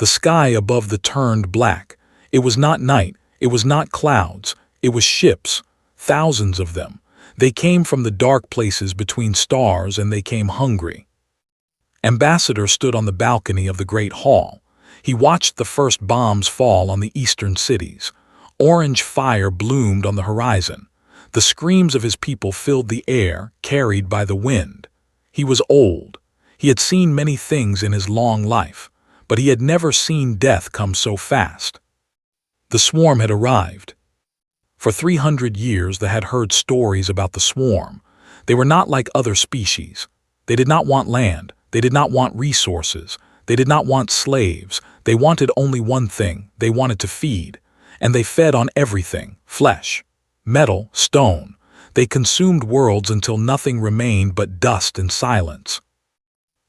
The sky above the turned black. It was not night, it was not clouds, it was ships, thousands of them. They came from the dark places between stars, and they came hungry. Ambassador stood on the balcony of the great hall. He watched the first bombs fall on the eastern cities. Orange fire bloomed on the horizon. The screams of his people filled the air, carried by the wind. He was old. He had seen many things in his long life, but he had never seen death come so fast. The swarm had arrived. For 300 years they had heard stories about the swarm. They were not like other species. They did not want land. They did not want resources. They did not want slaves. They wanted only one thing. They wanted to feed. And they fed on everything: flesh, metal, stone. They consumed worlds until nothing remained but dust and silence.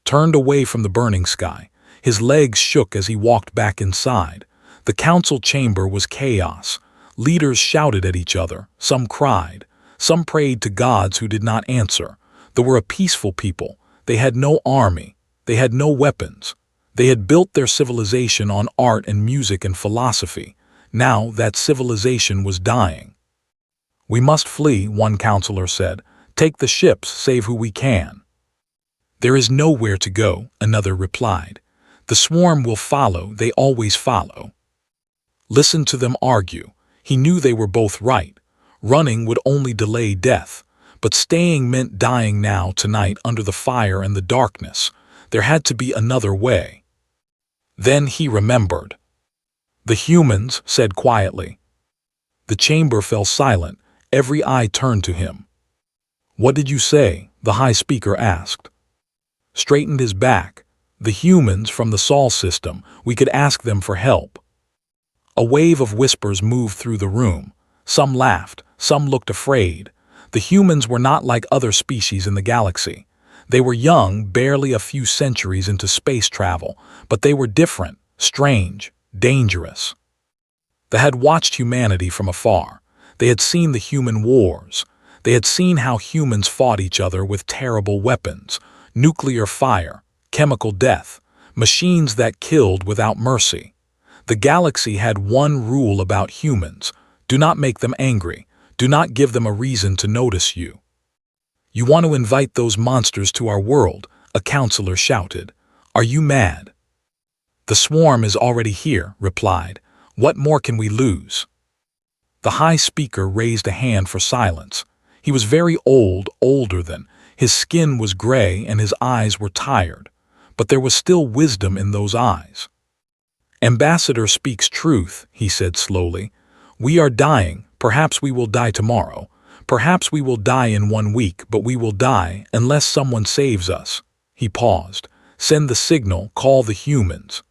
Turned away from the burning sky, his legs shook as he walked back inside. The council chamber was chaos. Leaders shouted at each other. Some cried. Some prayed to gods who did not answer. They were a peaceful people. They had no army. They had no weapons. They had built their civilization on art and music and philosophy. Now that civilization was dying. "We must flee," one counselor said. "Take the ships, save who we can." "There is nowhere to go," another replied. "The swarm will follow, they always follow." Listen to them argue. He knew they were both right. Running would only delay death, but staying meant dying now, tonight, under the fire and the darkness. There had to be another way. Then he remembered. "The humans," said quietly. The chamber fell silent. Every eye turned to him. "What did you say?" the high speaker asked. Straightened his back. "The humans from the Sol system. We could ask them for help." A wave of whispers moved through the room. Some laughed, some looked afraid. The humans were not like other species in the galaxy. They were young, barely a few centuries into space travel, but they were different, strange, dangerous. They had watched humanity from afar. They had seen the human wars. They had seen how humans fought each other with terrible weapons: nuclear fire, chemical death, machines that killed without mercy. The galaxy had one rule about humans: do not make them angry. Do not give them a reason to notice you. "You want to invite those monsters to our world?" a counselor shouted. "Are you mad?" "The swarm is already here," replied. "What more can we lose?" The high speaker raised a hand for silence. He was very old, older than. His skin was gray and his eyes were tired. But there was still wisdom in those eyes. "Ambassador speaks truth," he said slowly. "We are dying. Perhaps we will die tomorrow. Perhaps we will die in 1 week, but we will die unless someone saves us." He paused. "Send the signal, call the humans."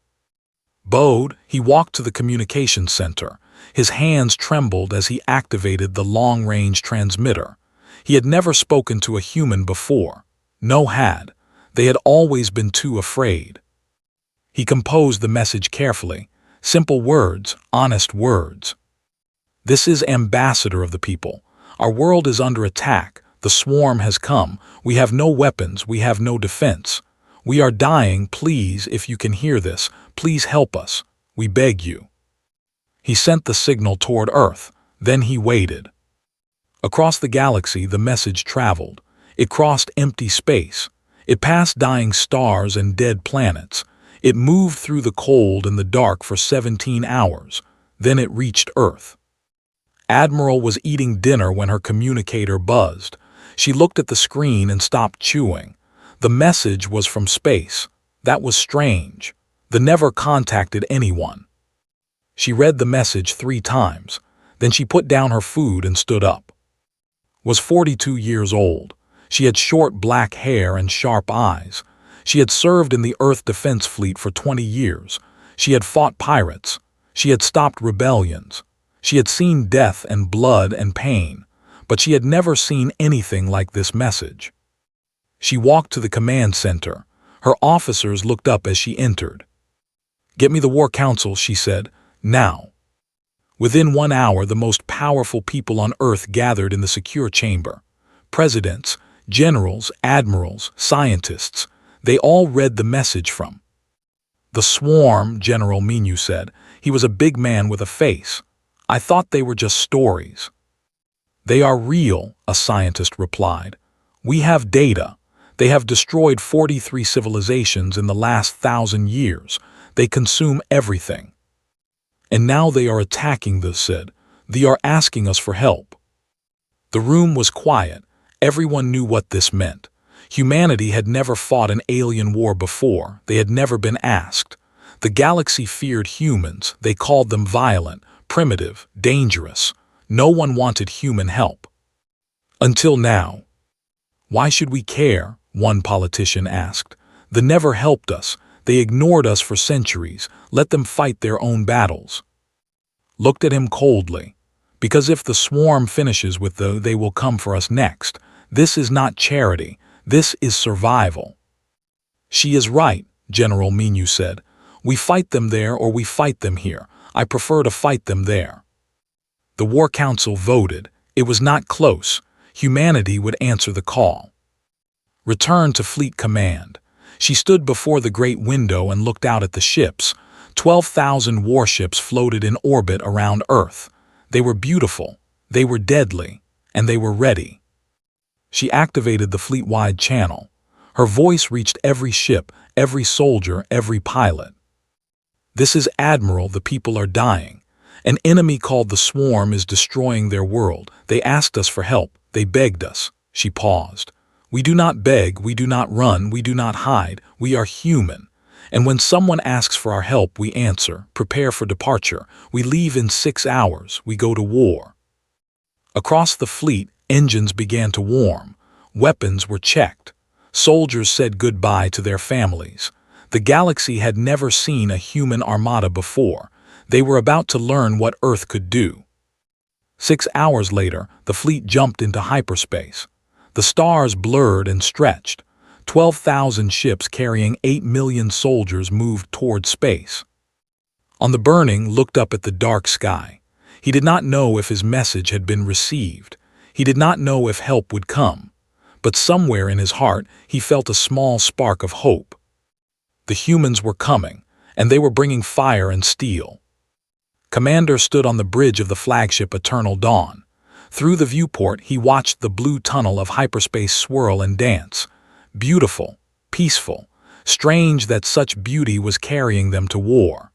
Bowed, he walked to the communications center. His hands trembled as he activated the long-range transmitter. He had never spoken to a human before. No had. They had always been too afraid. He composed the message carefully. Simple words, honest words. "This is Ambassador of the people. Our world is under attack. The swarm has come. We have no weapons. We have no defense. We are dying. Please, if you can hear this, please help us. We beg you." He sent the signal toward Earth. Then he waited. Across the galaxy the message traveled. It crossed empty space. It passed dying stars and dead planets. It moved through the cold and the dark for 17 hours. Then it reached Earth. Admiral was eating dinner when her communicator buzzed. She looked at the screen and stopped chewing. The message was from space. That was strange. They never contacted anyone. She read the message 3 times. Then she put down her food and stood up. Was 42 years old. She had short black hair and sharp eyes. She had served in the Earth Defense Fleet for 20 years. She had fought pirates. She had stopped rebellions. She had seen death and blood and pain, but she had never seen anything like this message. She walked to the command center. Her officers looked up as she entered. "Get me the War Council," she said. "Now." Within 1 hour, the most powerful people on Earth gathered in the secure chamber. Presidents, generals, admirals, scientists. They all read the message from The swarm, General Menu said. He was a big man with a face. I thought they were just stories. They are real, a scientist replied. We have data. They have destroyed 43 civilizations in the last 1,000 years. They consume everything. And now they are attacking this, said. They are asking us for help. The room was quiet. Everyone knew what this meant. Humanity had never fought an alien war before. They had never been asked. The galaxy feared humans. They called them violent, primitive, dangerous. No one wanted human help. Until now. Why should we care? One politician asked. They never helped us. They ignored us for centuries. Let them fight their own battles. Looked at him coldly. Because if the swarm finishes with they will come for us next. This is not charity. This is survival. She is right, General Menu said. We fight them there or we fight them here. I prefer to fight them there. The War Council voted. It was not close. Humanity would answer the call. Return to Fleet Command. She stood before the great window and looked out at the ships. 12,000 warships floated in orbit around Earth. They were beautiful, they were deadly, and they were ready. She activated the fleet-wide channel. Her voice reached every ship, every soldier, every pilot. This is Admiral, the people are dying. An enemy called the Swarm is destroying their world. They asked us for help. They begged us. She paused. We do not beg, we do not run, we do not hide. We are human. And when someone asks for our help, we answer, prepare for departure. We leave in 6 hours. We go to war. Across the fleet, engines began to warm. Weapons were checked. Soldiers said goodbye to their families. The galaxy had never seen a human armada before. They were about to learn what Earth could do. 6 hours later, the fleet jumped into hyperspace. The stars blurred and stretched. 12,000 ships carrying 8 million soldiers moved toward space. On the Burning looked up at the dark sky. He did not know if his message had been received. He did not know if help would come. But somewhere in his heart, he felt a small spark of hope. The humans were coming, and they were bringing fire and steel. Commander stood on the bridge of the flagship Eternal Dawn. Through the viewport, he watched the blue tunnel of hyperspace swirl and dance. Beautiful, peaceful, strange that such beauty was carrying them to war.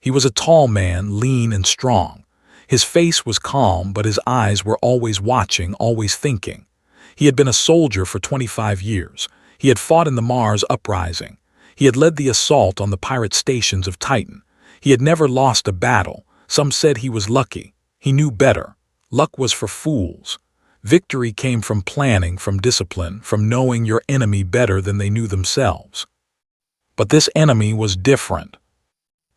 He was a tall man, lean and strong. His face was calm, but his eyes were always watching, always thinking. He had been a soldier for 25 years. He had fought in the Mars uprising. He had led the assault on the pirate stations of Titan. He had never lost a battle. Some said he was lucky. He knew better. Luck was for fools. Victory came from planning, from discipline, from knowing your enemy better than they knew themselves. But this enemy was different.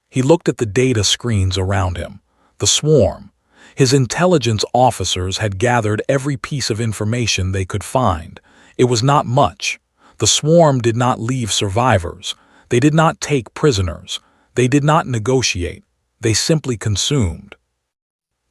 He looked at the data screens around him. The swarm. His intelligence officers had gathered every piece of information they could find. It was not much. The swarm did not leave survivors. They did not take prisoners. They did not negotiate. They simply consumed.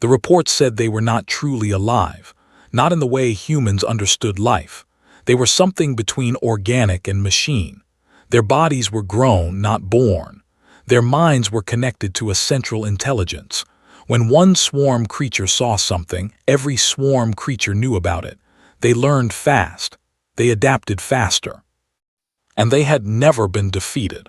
The reports said they were not truly alive. Not in the way humans understood life. They were something between organic and machine. Their bodies were grown, not born. Their minds were connected to a central intelligence. When one swarm creature saw something, every swarm creature knew about it. They learned fast. They adapted faster. And they had never been defeated.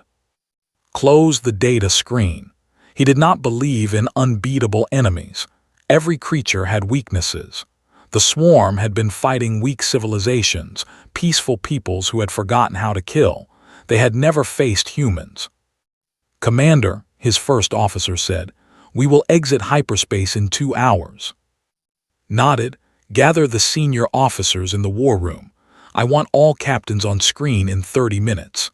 Close the data screen. He did not believe in unbeatable enemies. Every creature had weaknesses. The swarm had been fighting weak civilizations, peaceful peoples who had forgotten how to kill. They had never faced humans. Commander, his first officer said, we will exit hyperspace in 2 hours. Nodded, gather the senior officers in the war room. I want all captains on screen in 30 minutes.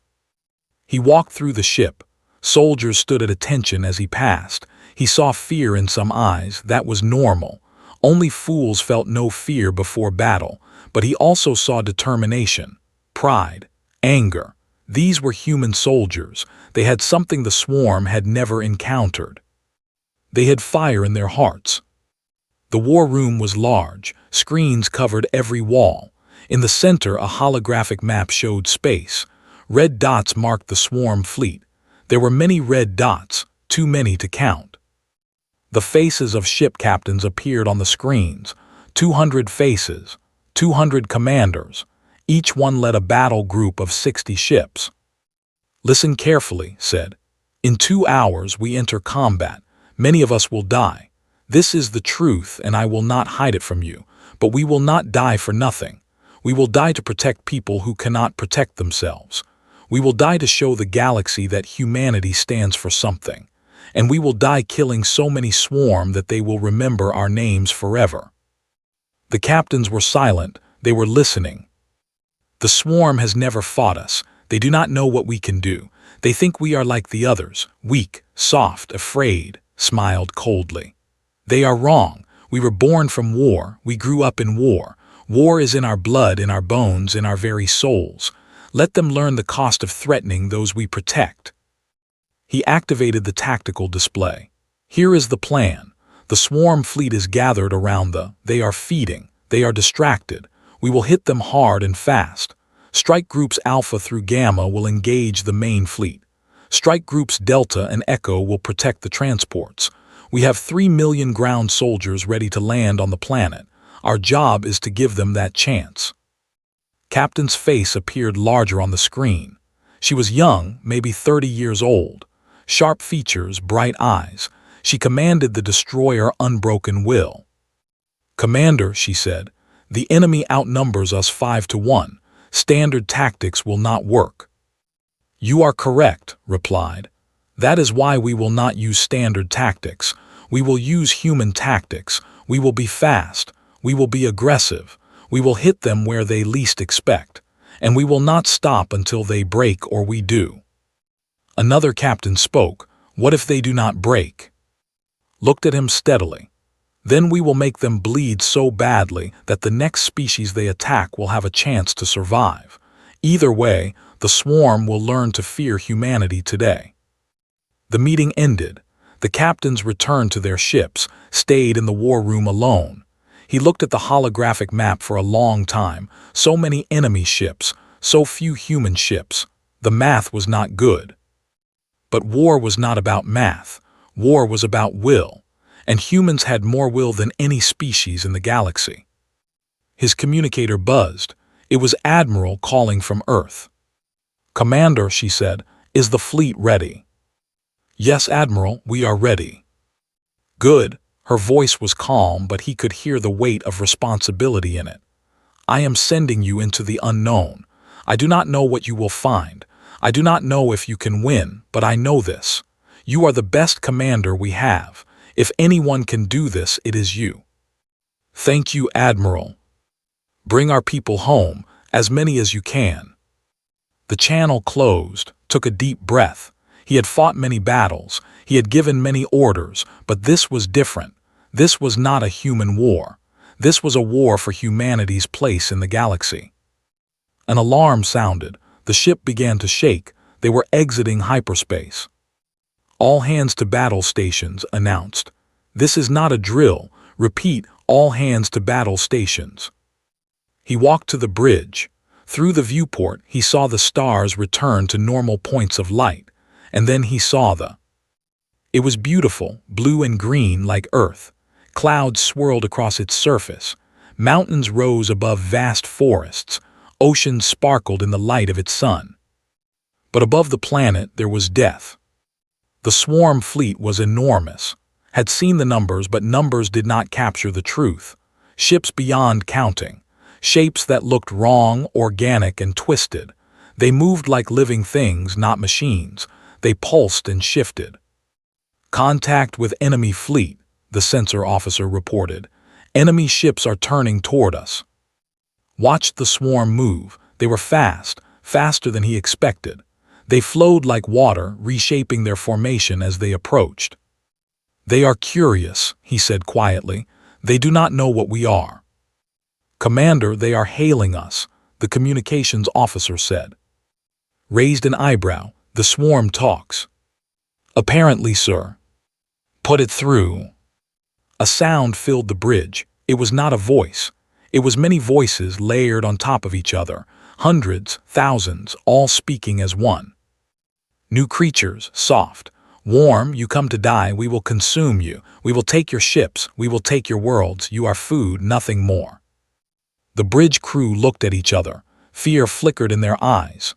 He walked through the ship. Soldiers stood at attention as he passed. He saw fear in some eyes. That was normal. Only fools felt no fear before battle, but he also saw determination, pride, anger. These were human soldiers. They had something the swarm had never encountered. They had fire in their hearts. The war room was large. Screens covered every wall. In the center, a holographic map showed space. Red dots marked the swarm fleet. There were many red dots, too many to count. The faces of ship captains appeared on the screens. 200 faces, 200 commanders. Each one led a battle group of 60 ships. "Listen carefully," said. "In 2 hours we enter combat. Many of us will die. This is the truth, and I will not hide it from you. But we will not die for nothing. We will die to protect people who cannot protect themselves. We will die to show the galaxy that humanity stands for something. And we will die killing so many swarm that they will remember our names forever." The captains were silent. They were listening. "The swarm has never fought us. They do not know what we can do. They think we are like the others, weak, soft, afraid," smiled coldly. "They are wrong. We were born from war. We grew up in war. War is in our blood, in our bones, in our very souls. Let them learn the cost of threatening those we protect." He activated the tactical display. "Here is the plan. The swarm fleet is gathered around they are feeding. They are distracted. We will hit them hard and fast. Strike groups Alpha through Gamma will engage the main fleet. Strike groups Delta and Echo will protect the transports. We have 3 million ground soldiers ready to land on the planet. Our job is to give them that chance." Captain's face appeared larger on the screen. She was young, maybe 30 years old. Sharp features, bright eyes. She commanded the destroyer Unbroken Will. "Commander," she said, "the enemy outnumbers us 5 to 1. Standard tactics will not work." "You are correct," replied. "That is why we will not use standard tactics. We will use human tactics. We will be fast. We will be aggressive. We will hit them where they least expect. And we will not stop until they break or we do." Another captain spoke. "What if they do not break?" Looked at him steadily. "Then we will make them bleed so badly that the next species they attack will have a chance to survive. Either way, the swarm will learn to fear humanity today." The meeting ended. The captains returned to their ships, stayed in the war room alone. He looked at the holographic map for a long time. So many enemy ships, so few human ships. The math was not good. But war was not about math. War was about will. And humans had more will than any species in the galaxy. His communicator buzzed. It was Admiral calling from Earth. "Commander," she said, "is the fleet ready?" "Yes, Admiral, we are ready." "Good." Her voice was calm, but he could hear the weight of responsibility in it. "I am sending you into the unknown. I do not know what you will find. I do not know if you can win, but I know this. You are the best commander we have. If anyone can do this, it is you." "Thank you, Admiral." "Bring our people home, as many as you can." The channel closed, took a deep breath. He had fought many battles. He had given many orders, but this was different. This was not a human war. This was a war for humanity's place in the galaxy. An alarm sounded. The ship began to shake. They were exiting hyperspace. "All hands to battle stations," announced. "This is not a drill. Repeat, all hands to battle stations." He walked to the bridge. Through the viewport, he saw the stars return to normal points of light. And then he saw It was beautiful, blue and green like Earth. Clouds swirled across its surface. Mountains rose above vast forests. Oceans sparkled in the light of its sun. But above the planet there was death. The swarm fleet was enormous. Had seen the numbers, but numbers did not capture the truth. Ships beyond counting. Shapes that looked wrong, organic, and twisted. They moved like living things, not machines. They pulsed and shifted. "Contact with enemy fleet," the sensor officer reported. "Enemy ships are turning toward us." Watched the swarm move. They were fast, faster than he expected. They flowed like water, reshaping their formation as they approached. "They are curious," he said quietly. "They do not know what we are." "Commander, they are hailing us," the communications officer said. Raised an eyebrow. "The swarm talks." "Apparently, sir." "Put it through." A sound filled the bridge. It was not a voice. It was many voices layered on top of each other. Hundreds, thousands, all speaking as one. New creatures, soft. Warm, you come to die, we will consume you. We will take your ships, we will take your worlds. You are food, nothing more. The bridge crew looked at each other. Fear flickered in their eyes.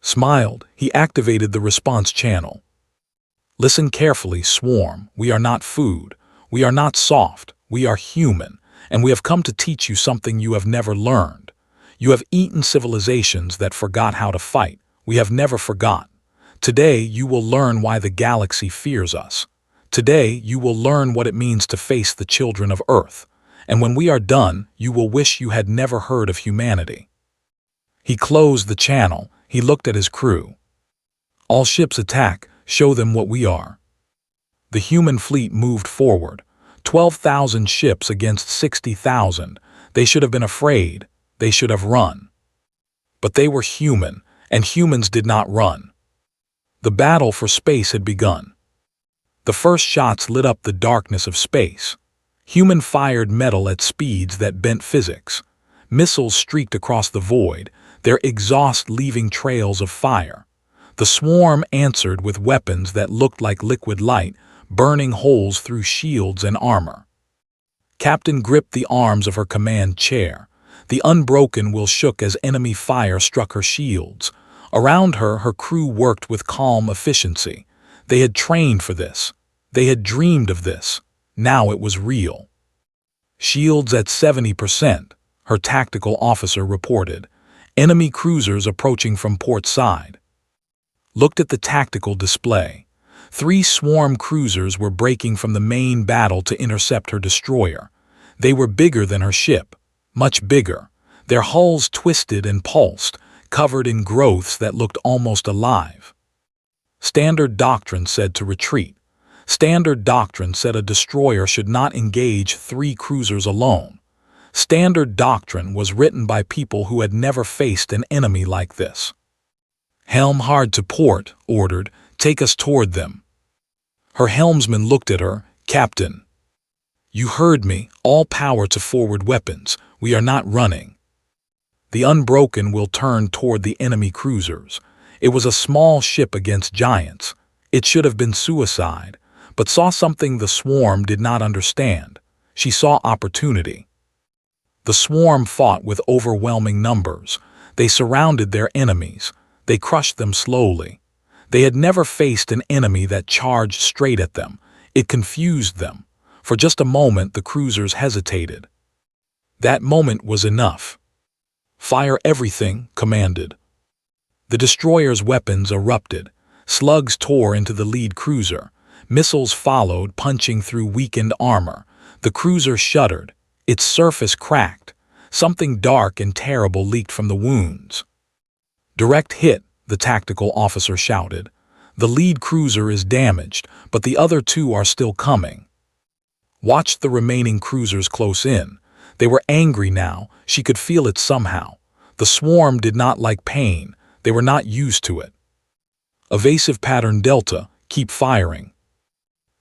Smiled, he activated the response channel. Listen carefully, Swarm. We are not food. We are not soft. We are human. And we have come to teach you something you have never learned. You have eaten civilizations that forgot how to fight. We have never forgotten. Today, you will learn why the galaxy fears us. Today, you will learn what it means to face the children of Earth. And when we are done, you will wish you had never heard of humanity. He closed the channel. He looked at his crew. All ships attack. Show them what we are. The human fleet moved forward. 12,000 ships against 60,000. They should have been afraid. They should have run. But they were human, and humans did not run. The battle for space had begun. The first shots lit up the darkness of space. Human-fired metal at speeds that bent physics. Missiles streaked across the void, their exhaust leaving trails of fire. The swarm answered with weapons that looked like liquid light, burning holes through shields and armor. Captain gripped the arms of her command chair. The unbroken will shook as enemy fire struck her shields. Around her, her crew worked with calm efficiency. They had trained for this. They had dreamed of this. Now it was real. Shields at 70%, her tactical officer reported. Enemy cruisers approaching from port side. Looked at the tactical display. 3 swarm cruisers were breaking from the main battle to intercept her destroyer. They were bigger than her ship, much bigger. Their hulls twisted and pulsed, covered in growths that looked almost alive. Standard doctrine said to retreat. Standard doctrine said a destroyer should not engage 3 cruisers alone. Standard doctrine was written by people who had never faced an enemy like this. Helm hard to port, ordered. Take us toward them. Her helmsman looked at her. Captain. You heard me. All power to forward weapons. We are not running. The unbroken will turn toward the enemy cruisers. It was a small ship against giants. It should have been suicide, but saw something the swarm did not understand. She saw opportunity. The swarm fought with overwhelming numbers. They surrounded their enemies. They crushed them slowly. They had never faced an enemy that charged straight at them. It confused them. For just a moment, the cruisers hesitated. That moment was enough. Fire everything, commanded. The destroyer's weapons erupted. Slugs tore into the lead cruiser. Missiles followed, punching through weakened armor. The cruiser shuddered. Its surface cracked. Something dark and terrible leaked from the wounds. Direct hit, the tactical officer shouted. The lead cruiser is damaged, but the other 2 are still coming. Watched the remaining cruisers close in. They were angry now. She could feel it somehow. The swarm did not like pain. They were not used to it. Evasive pattern Delta, keep firing.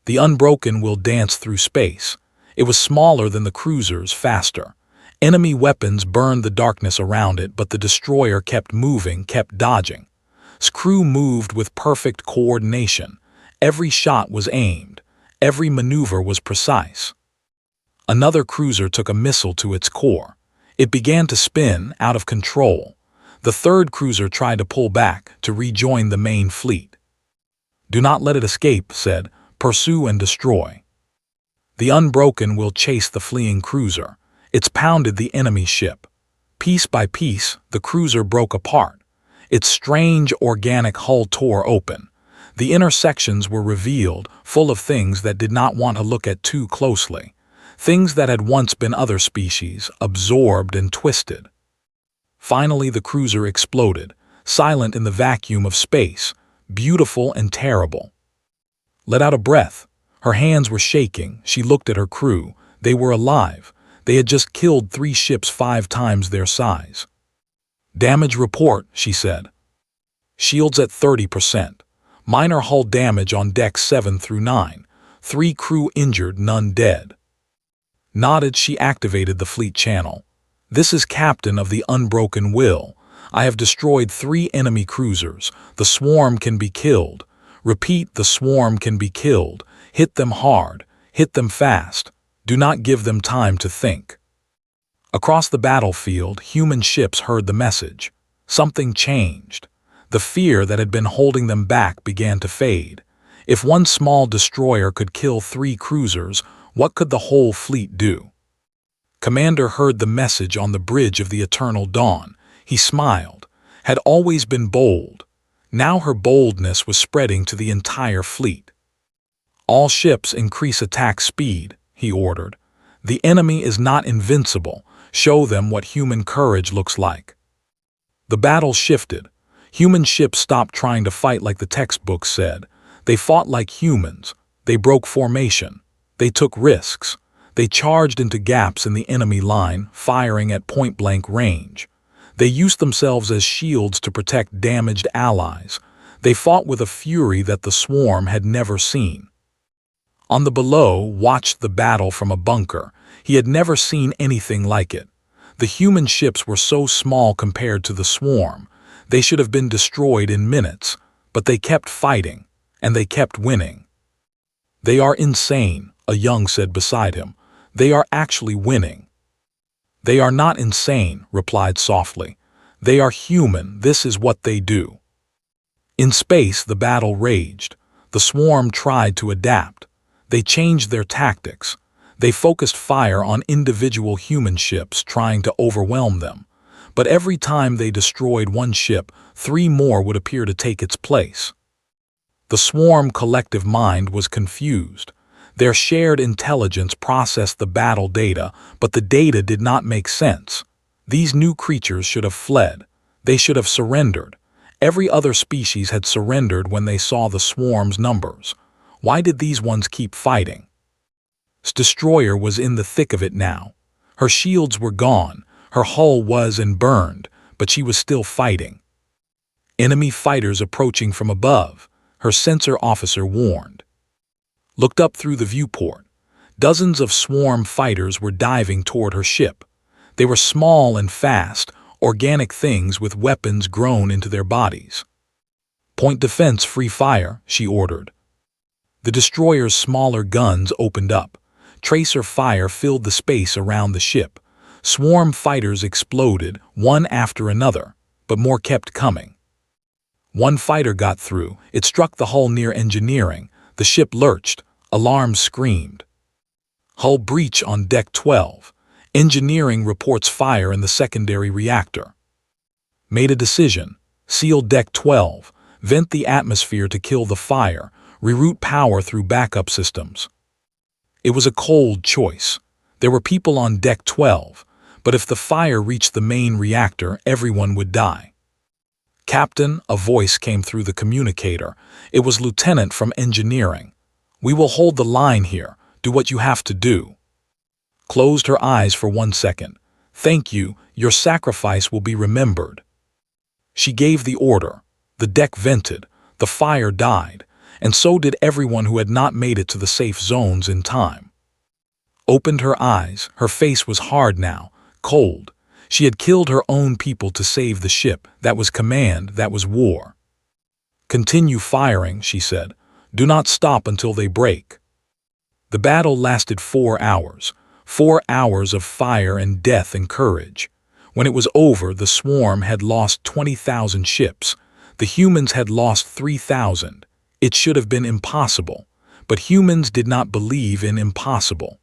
The unbroken will dance through space. It was smaller than the cruisers, faster. Enemy weapons burned the darkness around it, but the destroyer kept moving, kept dodging. Crew moved with perfect coordination. Every shot was aimed. Every maneuver was precise. Another cruiser took a missile to its core. It began to spin, out of control. The third cruiser tried to pull back, to rejoin the main fleet. Do not let it escape, said. Pursue and destroy. The unbroken will chase the fleeing cruiser. It's pounded the enemy ship. Piece by piece, the cruiser broke apart. Its strange, organic hull tore open. The intersections were revealed, full of things that did not want to look at too closely. Things that had once been other species, absorbed and twisted. Finally, the cruiser exploded, silent in the vacuum of space, beautiful and terrible. Let out a breath. Her hands were shaking. She looked at her crew. They were alive. They had just killed 3 ships 5 times their size. Damage report, she said. Shields at 30%. Minor hull damage on decks 7 through 9. 3 crew injured, none dead. Nodded, she activated the fleet channel. This is Captain of the Unbroken Will. I have destroyed 3 enemy cruisers. The swarm can be killed. Repeat, the swarm can be killed. Hit them hard. Hit them fast. Do not give them time to think." Across the battlefield, human ships heard the message. Something changed. The fear that had been holding them back began to fade. If one small destroyer could kill 3 cruisers, what could the whole fleet do? Commander heard the message on the bridge of the Eternal Dawn. He smiled. Had always been bold. Now her boldness was spreading to the entire fleet. "All ships increase attack speed," he ordered. "The enemy is not invincible. Show them what human courage looks like." The battle shifted. Human ships stopped trying to fight like the textbooks said. They fought like humans. They broke formation. They took risks. They charged into gaps in the enemy line, firing at point-blank range. They used themselves as shields to protect damaged allies. They fought with a fury that the swarm had never seen. On the below watched the battle from a bunker. He had never seen anything like it. The human ships were so small compared to the swarm. They should have been destroyed in minutes, but they kept fighting, and they kept winning. "They are insane," a young said beside him. "They are actually winning." "They are not insane," replied softly. "They are human. This is what they do." In space, the battle raged. The swarm tried to adapt. They changed their tactics. They focused fire on individual human ships, trying to overwhelm them. But every time they destroyed one ship, 3 more would appear to take its place. The swarm collective mind was confused. Their shared intelligence processed the battle data, but the data did not make sense. These new creatures should have fled. They should have surrendered. Every other species had surrendered when they saw the swarm's numbers. Why did these ones keep fighting? Destroyer was in the thick of it now. Her shields were gone, her hull was and burned, but she was still fighting. Enemy fighters approaching from above, her sensor officer warned. Looked up through the viewport. Dozens of swarm fighters were diving toward her ship. They were small and fast, organic things with weapons grown into their bodies. "Point defense, free fire," she ordered. The destroyer's smaller guns opened up. Tracer fire filled the space around the ship. Swarm fighters exploded, one after another, but more kept coming. One fighter got through. It struck the hull near engineering. The ship lurched. Alarms screamed. "Hull breach on Deck 12. Engineering reports fire in the secondary reactor." Made a decision. Seal Deck 12. Vent the atmosphere to kill the fire. Reroute power through backup systems. It was a cold choice. There were people on Deck 12, but if the fire reached the main reactor, everyone would die. "Captain," a voice came through the communicator. It was Lieutenant from engineering. "We will hold the line here. Do what you have to do." Closed her eyes for 1 second. "Thank you. Your sacrifice will be remembered." She gave the order. The deck vented. The fire died. And so did everyone who had not made it to the safe zones in time. Opened her eyes. Her face was hard now, cold. She had killed her own people to save the ship. That was command. That was war. "Continue firing," she said. "Do not stop until they break." The battle lasted 4 hours. 4 hours of fire and death and courage. When it was over, the swarm had lost 20,000 ships. The humans had lost 3,000. It should have been impossible, but humans did not believe in impossible.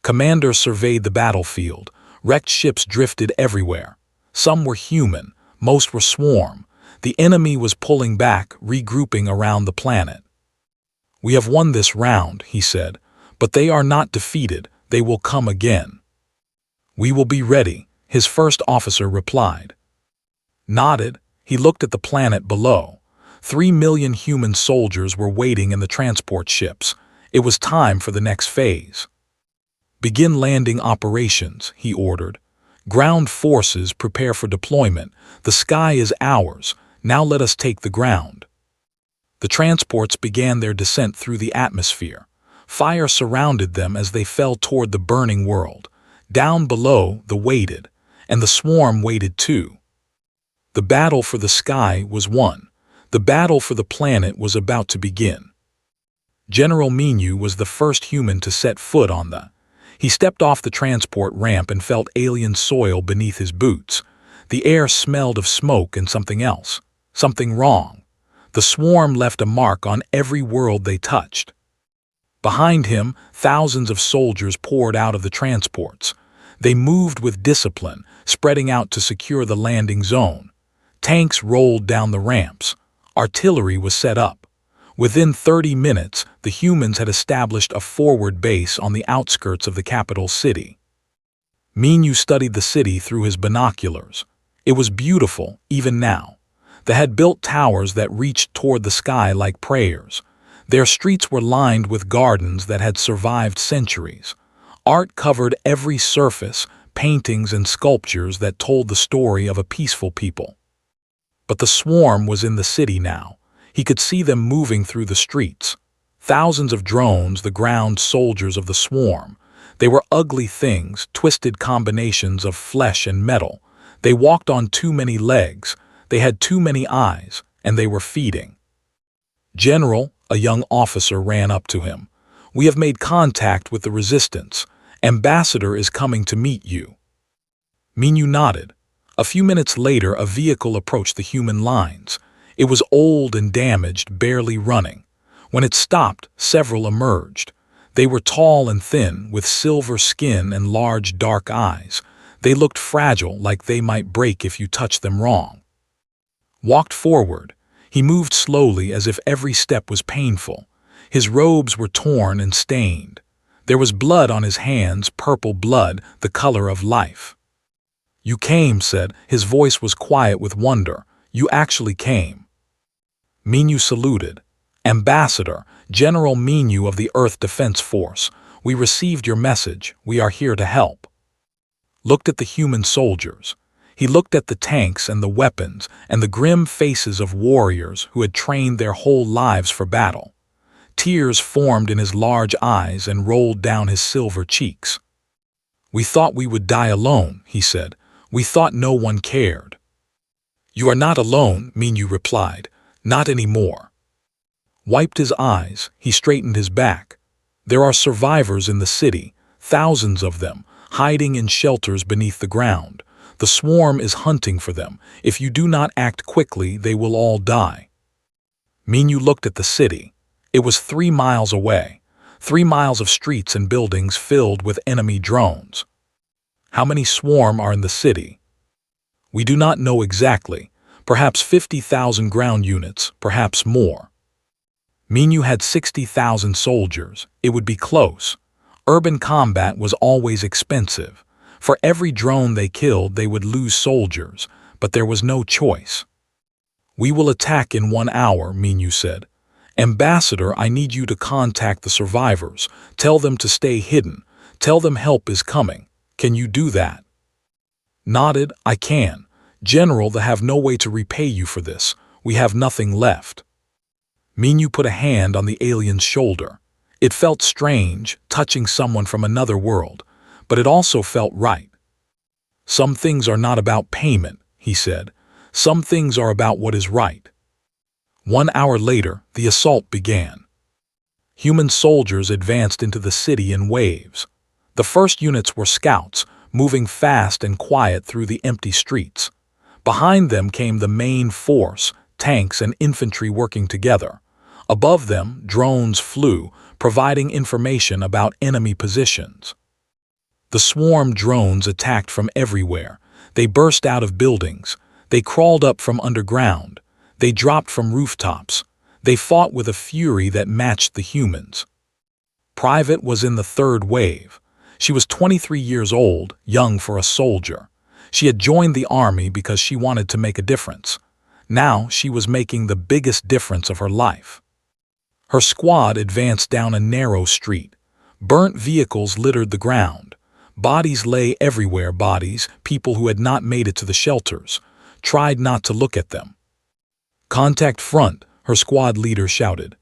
Commander surveyed the battlefield. Wrecked ships drifted everywhere. Some were human, most were swarm. The enemy was pulling back, regrouping around the planet. "We have won this round," he said, "but they are not defeated. They will come again." "We will be ready," his first officer replied. Nodded, he looked at the planet below. 3 million human soldiers were waiting in the transport ships. It was time for the next phase. "Begin landing operations," he ordered. "Ground forces prepare for deployment. The sky is ours. Now let us take the ground." The transports began their descent through the atmosphere. Fire surrounded them as they fell toward the burning world. Down below, the waited, and the swarm waited too. The battle for the sky was won. The battle for the planet was about to begin. General Minu was the first human to set foot on the. He stepped off the transport ramp and felt alien soil beneath his boots. The air smelled of smoke and something else. Something wrong. The swarm left a mark on every world they touched. Behind him, thousands of soldiers poured out of the transports. They moved with discipline, spreading out to secure the landing zone. Tanks rolled down the ramps. Artillery was set up. Within 30 minutes, the humans had established a forward base on the outskirts of the capital city. Minu studied the city through his binoculars. It was beautiful, even now. They had built towers that reached toward the sky like prayers. Their streets were lined with gardens that had survived centuries. Art covered every surface, paintings and sculptures that told the story of a peaceful people. But the swarm was in the city now. He could see them moving through the streets. Thousands of drones, the ground soldiers of the swarm. They were ugly things, twisted combinations of flesh and metal. They walked on too many legs. They had too many eyes, and they were feeding. "General," a young officer ran up to him. "We have made contact with the resistance. Ambassador is coming to meet you." Minu nodded. A few minutes later, a vehicle approached the human lines. It was old and damaged, barely running. When it stopped, several emerged. They were tall and thin, with silver skin and large dark eyes. They looked fragile, like they might break if you touched them wrong. Walked forward. He moved slowly as if every step was painful. His robes were torn and stained. There was blood on his hands, purple blood, the color of life. "You came," said. His voice was quiet with wonder. "You actually came." Minu saluted. "Ambassador, General Minu of the Earth Defense Force, we received your message. We are here to help." Looked at the human soldiers. He looked at the tanks and the weapons and the grim faces of warriors who had trained their whole lives for battle. Tears formed in his large eyes and rolled down his silver cheeks. "We thought we would die alone," he said. "We thought no one cared." "You are not alone," Minu replied. "Not anymore." Wiped his eyes, he straightened his back. "There are survivors in the city, thousands of them, hiding in shelters beneath the ground. The swarm is hunting for them. If you do not act quickly, they will all die." Minu looked at the city. It was 3 miles away. 3 miles of streets and buildings filled with enemy drones. "How many swarm are in the city?" "We do not know exactly. Perhaps 50,000 ground units, perhaps more." Minu had 60,000 soldiers. It would be close. Urban combat was always expensive. For every drone they killed, they would lose soldiers, but there was no choice. "We will attack in 1 hour," Minu said. "Ambassador, I need you to contact the survivors. Tell them to stay hidden. Tell them help is coming. Can you do that?" Nodded. "I can. General, they have no way to repay you for this. We have nothing left." Minu put a hand on the alien's shoulder. It felt strange, touching someone from another world, but it also felt right. "Some things are not about payment," he said. "Some things are about what is right." 1 hour later, the assault began. Human soldiers advanced into the city in waves. The first units were scouts, moving fast and quiet through the empty streets. Behind them came the main force, tanks and infantry working together. Above them, drones flew, providing information about enemy positions. The swarm drones attacked from everywhere. They burst out of buildings. They crawled up from underground. They dropped from rooftops. They fought with a fury that matched the humans. Private was in the third wave. She was 23 years old, young for a soldier. She had joined the army because she wanted to make a difference. Now she was making the biggest difference of her life. Her squad advanced down a narrow street. Burnt vehicles littered the ground. Bodies lay everywhere, people who had not made it to the shelters. Tried not to look at them. "Contact front," her squad leader shouted.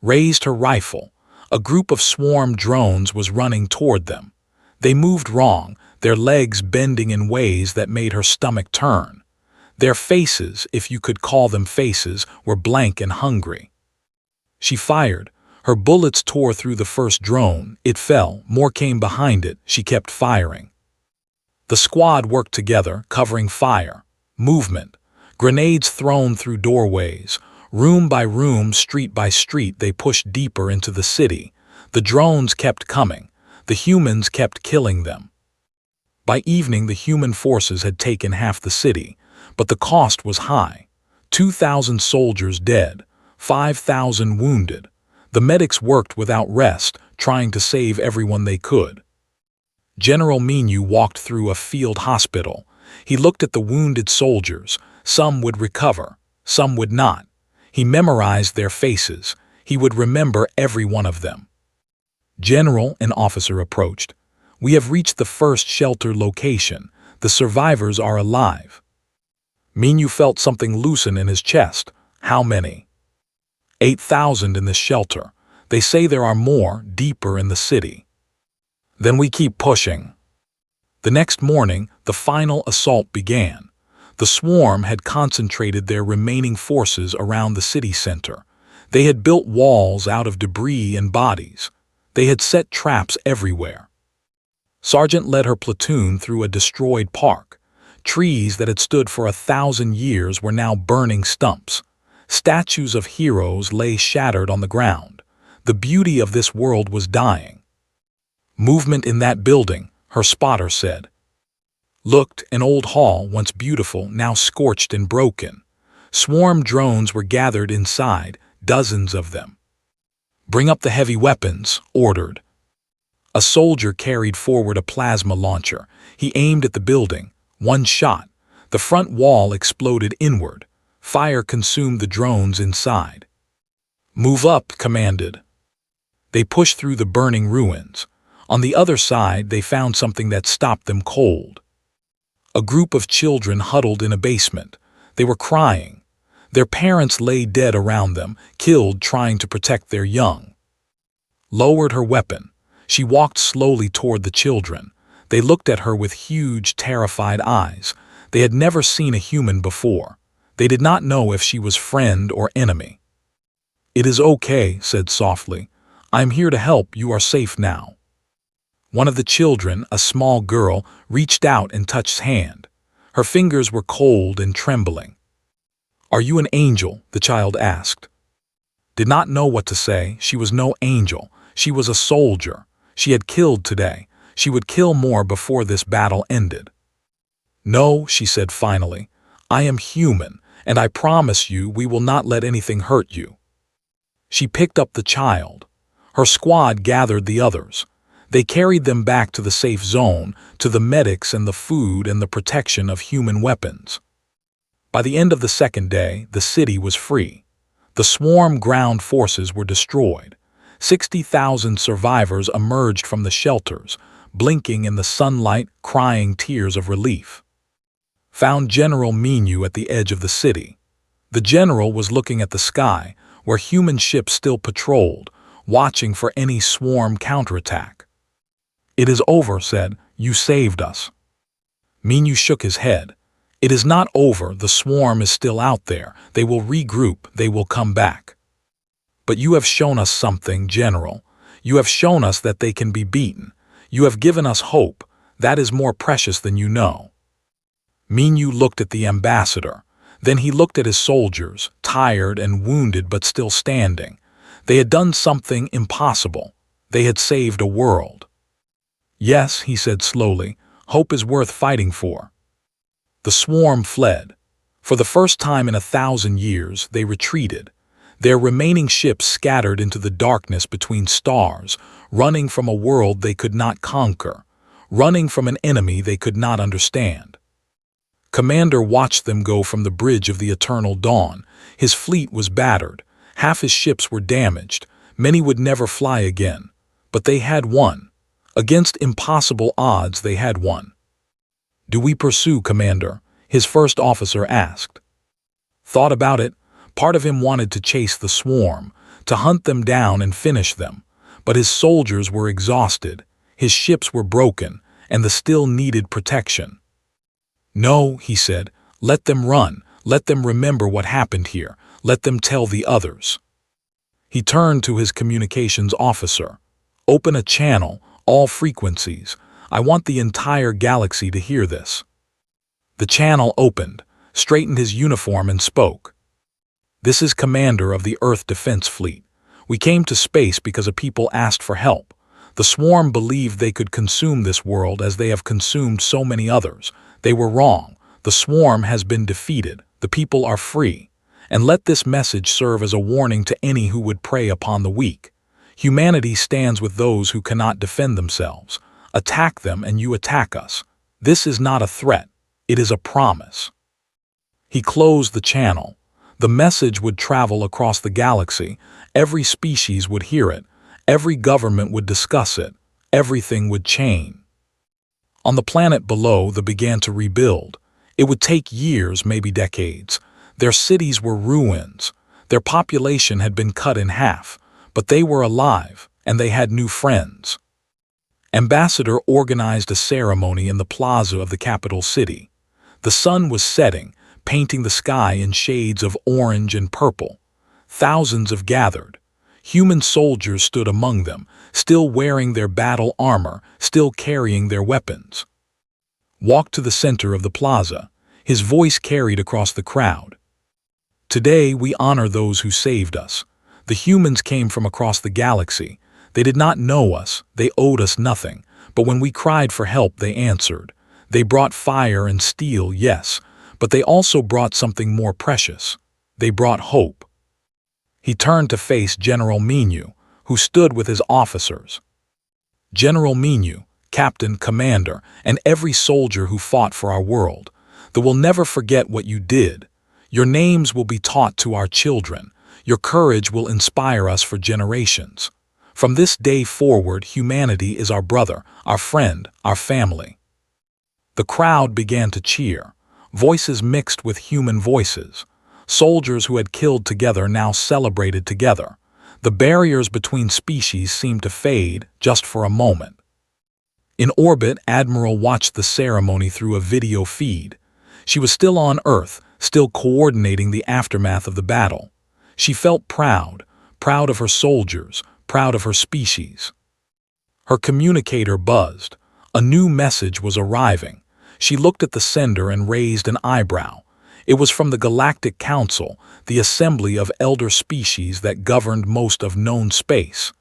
Raised her rifle. A group of swarm drones was running toward them. They moved wrong, their legs bending in ways that made her stomach turn. Their faces, if you could call them faces, were blank and hungry. She fired. Her bullets tore through the first drone. It fell. More came behind it. She kept firing. The squad worked together, covering fire, movement, grenades thrown through doorways. Room by room, street by street, they pushed deeper into the city. The drones kept coming. The humans kept killing them. By evening, the human forces had taken half the city, but the cost was high. 2,000 soldiers dead, 5,000 wounded. The medics worked without rest, trying to save everyone they could. General Minu walked through a field hospital. He looked at the wounded soldiers. Some would recover, some would not. He memorized their faces. He would remember every one of them. General, an officer approached. We have reached the first shelter location. The survivors are alive. Minu felt something loosen in his chest. How many? 8,000 in this shelter. They say there are more, deeper in the city. Then we keep pushing. The next morning, the final assault began. The swarm had concentrated their remaining forces around the city center. They had built walls out of debris and bodies. They had set traps everywhere. Sergeant led her platoon through a destroyed park. Trees that had stood for 1,000 years were now burning stumps. Statues of heroes lay shattered on the ground. The beauty of this world was dying. Movement in that building, her spotter said. Looked, an old hall, once beautiful, now scorched and broken. Swarm drones were gathered inside, dozens of them. Bring up the heavy weapons, ordered. A soldier carried forward a plasma launcher. He aimed at the building. One shot. The front wall exploded inward. Fire consumed the drones inside. Move up, commanded. They pushed through the burning ruins. On the other side, they found something that stopped them cold. A group of children huddled in a basement. They were crying. Their parents lay dead around them, killed trying to protect their young. Lowered her weapon. She walked slowly toward the children. They looked at her with huge, terrified eyes. They had never seen a human before. They did not know if she was friend or enemy. It is okay, said softly. I'm here to help. You are safe now. One of the children, a small girl, reached out and touched his hand. Her fingers were cold and trembling. Are you an angel? The child asked. Did not know what to say. She was no angel. She was a soldier. She had killed today. She would kill more before this battle ended. No, she said finally. I am human, and I promise you we will not let anything hurt you. She picked up the child. Her squad gathered the others. They carried them back to the safe zone, to the medics and the food and the protection of human weapons. By the end of the second day, the city was free. The swarm ground forces were destroyed. 60,000 survivors emerged from the shelters, blinking in the sunlight, crying tears of relief. Found General Minu at the edge of the city. The general was looking at the sky, where human ships still patrolled, watching for any swarm counterattack. It is over, said. You saved us. Minu shook his head. It is not over. The swarm is still out there. They will regroup. They will come back. But you have shown us something, General. You have shown us that they can be beaten. You have given us hope. That is more precious than you know. Minu looked at the ambassador. Then he looked at his soldiers, tired and wounded but still standing. They had done something impossible. They had saved a world. Yes, he said slowly, hope is worth fighting for. The swarm fled. For the first time in 1,000 years, they retreated. Their remaining ships scattered into the darkness between stars, running from a world they could not conquer, running from an enemy they could not understand. Commander watched them go from the bridge of the eternal dawn. His fleet was battered. Half his ships were damaged. Many would never fly again. But they had won. Against impossible odds, they had won. Do we pursue, Commander? His first officer asked. Thought about it. Part of him wanted to chase the swarm, to hunt them down and finish them. But his soldiers were exhausted. His ships were broken, and the still needed protection. No, he said, Let them run. Let them remember what happened here. Let them tell the others. He turned to his communications officer. Open a channel, all frequencies. I want the entire galaxy to hear this. The channel opened, straightened his uniform and spoke. This is Commander of the Earth Defense Fleet. We came to space because a people asked for help. The swarm believed they could consume this world as they have consumed so many others. They were wrong. The swarm has been defeated. The people are free. And let this message serve as a warning to any who would prey upon the weak. Humanity stands with those who cannot defend themselves. Attack them and you attack us. This is not a threat. It is a promise. He closed the channel. The message would travel across the galaxy. Every species would hear it. Every government would discuss it. Everything would change. On the planet below, they began to rebuild. It would take years, maybe decades. Their cities were ruins. Their population had been cut in half, but they were alive, and they had new friends. Ambassador organized a ceremony in the plaza of the capital city. The sun was setting, painting the sky in shades of orange and purple. Thousands have gathered. Human soldiers stood among them, still wearing their battle armor, still carrying their weapons. Walk to the center of the plaza. His voice carried across the crowd. Today we honor those who saved us. The humans came from across the galaxy. They did not know us, they owed us nothing, but when we cried for help they answered. They brought fire and steel, yes, but they also brought something more precious. They brought hope. He turned to face General Menu, who stood with his officers. General Menu, Captain, Commander, and every soldier who fought for our world, they will never forget what you did. Your names will be taught to our children. Your courage will inspire us for generations. From this day forward, humanity is our brother, our friend, our family. The crowd began to cheer. Voices mixed with human voices. Soldiers who had killed together now celebrated together. The barriers between species seemed to fade just for a moment. In orbit, Admiral watched the ceremony through a video feed. She was still on Earth, still coordinating the aftermath of the battle. She felt proud, proud of her soldiers, proud of her species. Her communicator buzzed. A new message was arriving. She looked at the sender and raised an eyebrow. It was from the Galactic Council, the assembly of elder species that governed most of known space.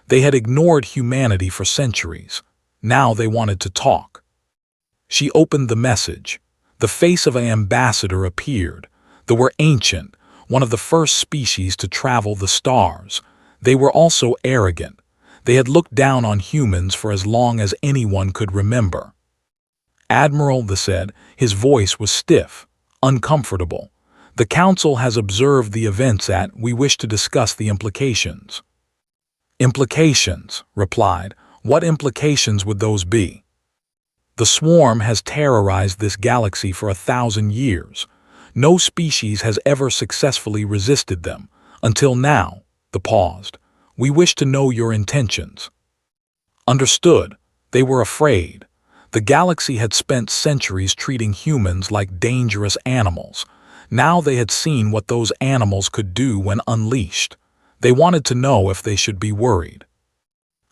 They had ignored humanity for centuries. Now they wanted to talk. She opened the message. The face of an ambassador appeared. They were ancient, one of the first species to travel the stars. They were also arrogant. They had looked down on humans for as long as anyone could remember. Admiral, they said, his voice was stiff, uncomfortable. The Council has observed the events we wish to discuss the implications. Implications, replied. What implications would those be? The swarm has terrorized this galaxy for 1,000 years. No species has ever successfully resisted them. Until now, they paused. We wish to know your intentions. Understood. They were afraid. The galaxy had spent centuries treating humans like dangerous animals. Now they had seen what those animals could do when unleashed. They wanted to know if they should be worried.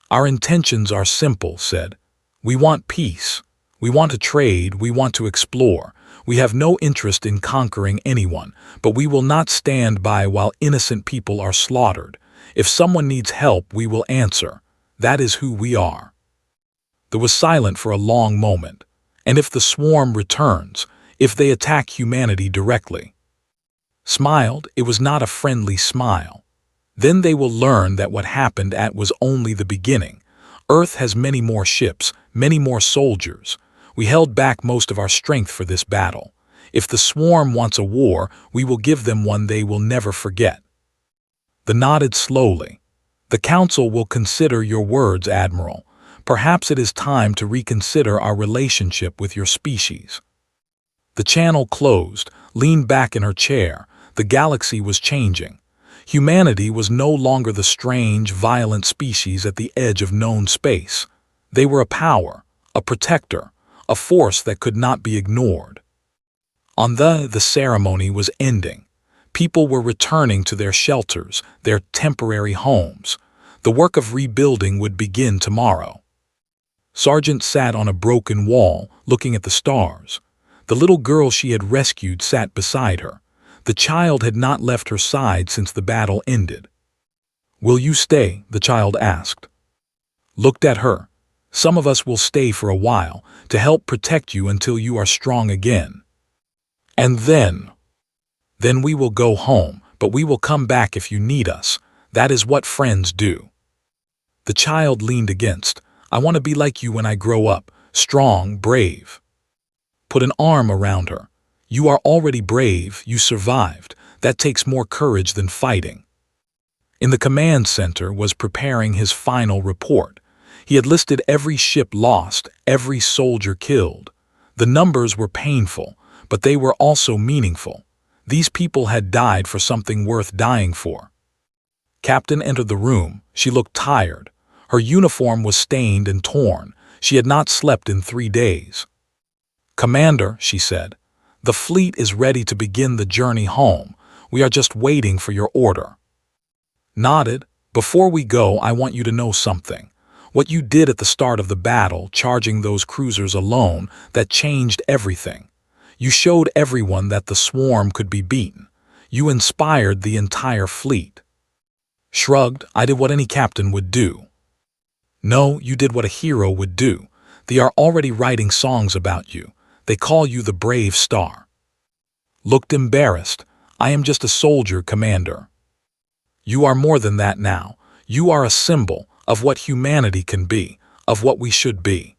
Our intentions are simple, said. We want peace. We want to trade. We want to explore. We have no interest in conquering anyone, but we will not stand by while innocent people are slaughtered. If someone needs help, we will answer. That is who we are. There was silence for a long moment. And if the swarm returns, if they attack humanity directly? Smiled, it was not a friendly smile. Then they will learn that what happened was only the beginning. Earth has many more ships, many more soldiers. We held back most of our strength for this battle. If the swarm wants a war, we will give them one they will never forget. They nodded slowly. The Council will consider your words, Admiral. Perhaps it is time to reconsider our relationship with your species. The channel closed, leaned back in her chair. The galaxy was changing. Humanity was no longer the strange, violent species at the edge of known space. They were a power, a protector, a force that could not be ignored. The ceremony was ending. People were returning to their shelters, their temporary homes. The work of rebuilding would begin tomorrow. Sargent sat on a broken wall, looking at the stars. The little girl she had rescued sat beside her. The child had not left her side since the battle ended. "Will you stay?" the child asked. Looked at her. "Some of us will stay for a while, to help protect you until you are strong again. And then we will go home, but we will come back if you need us. That is what friends do." The child leaned against. "I want to be like you when I grow up, strong, brave." Put an arm around her. "You are already brave, you survived. That takes more courage than fighting." In the command center was preparing his final report. He had listed every ship lost, every soldier killed. The numbers were painful, but they were also meaningful. These people had died for something worth dying for. Captain entered the room. She looked tired. Her uniform was stained and torn. She had not slept in 3 days. "Commander," she said, "the fleet is ready to begin the journey home. We are just waiting for your order." Nodded. "Before we go, I want you to know something. What you did at the start of the battle, charging those cruisers alone, that changed everything. You showed everyone that the swarm could be beaten. You inspired the entire fleet." Shrugged. "I did what any captain would do." "No, you did what a hero would do. They are already writing songs about you. They call you the Brave Star." Looked embarrassed. "I am just a soldier, Commander." "You are more than that now. You are a symbol of what humanity can be, of what we should be."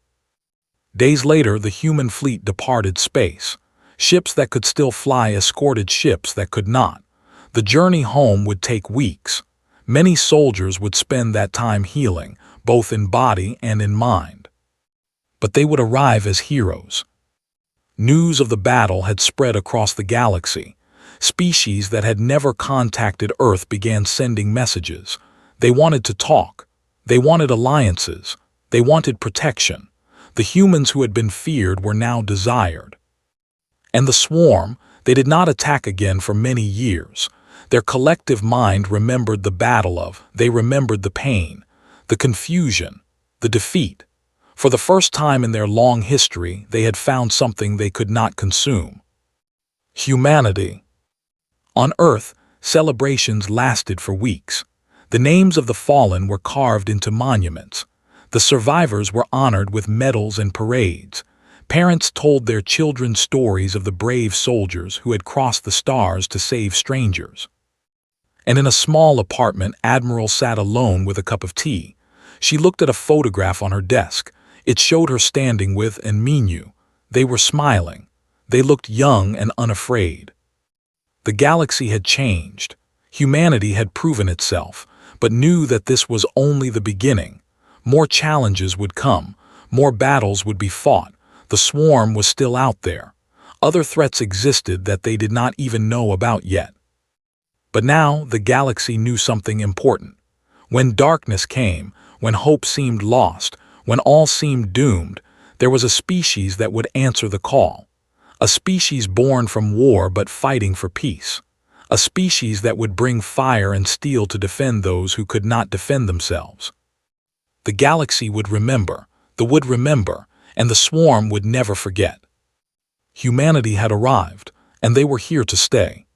Days later, the human fleet departed space. Ships that could still fly escorted ships that could not. The journey home would take weeks. Many soldiers would spend that time healing, both in body and in mind. But they would arrive as heroes. News of the battle had spread across the galaxy. Species that had never contacted Earth began sending messages. They wanted to talk. They wanted alliances. They wanted protection. The humans who had been feared were now desired. And the swarm, they did not attack again for many years. Their collective mind remembered the they remembered the pain, the confusion, the defeat. For the first time in their long history, they had found something they could not consume. Humanity. On Earth, celebrations lasted for weeks. The names of the fallen were carved into monuments. The survivors were honored with medals and parades. Parents told their children stories of the brave soldiers who had crossed the stars to save strangers. And in a small apartment, Admiral sat alone with a cup of tea. She looked at a photograph on her desk. It showed her standing with and Minu. They were smiling. They looked young and unafraid. The galaxy had changed. Humanity had proven itself, but knew that this was only the beginning. More challenges would come. More battles would be fought. The swarm was still out there. Other threats existed that they did not even know about yet. But now the galaxy knew something important. When darkness came, when hope seemed lost, when all seemed doomed, there was a species that would answer the call. A species born from war but fighting for peace. A species that would bring fire and steel to defend those who could not defend themselves. The galaxy would remember, and the swarm would never forget. Humanity had arrived, and they were here to stay.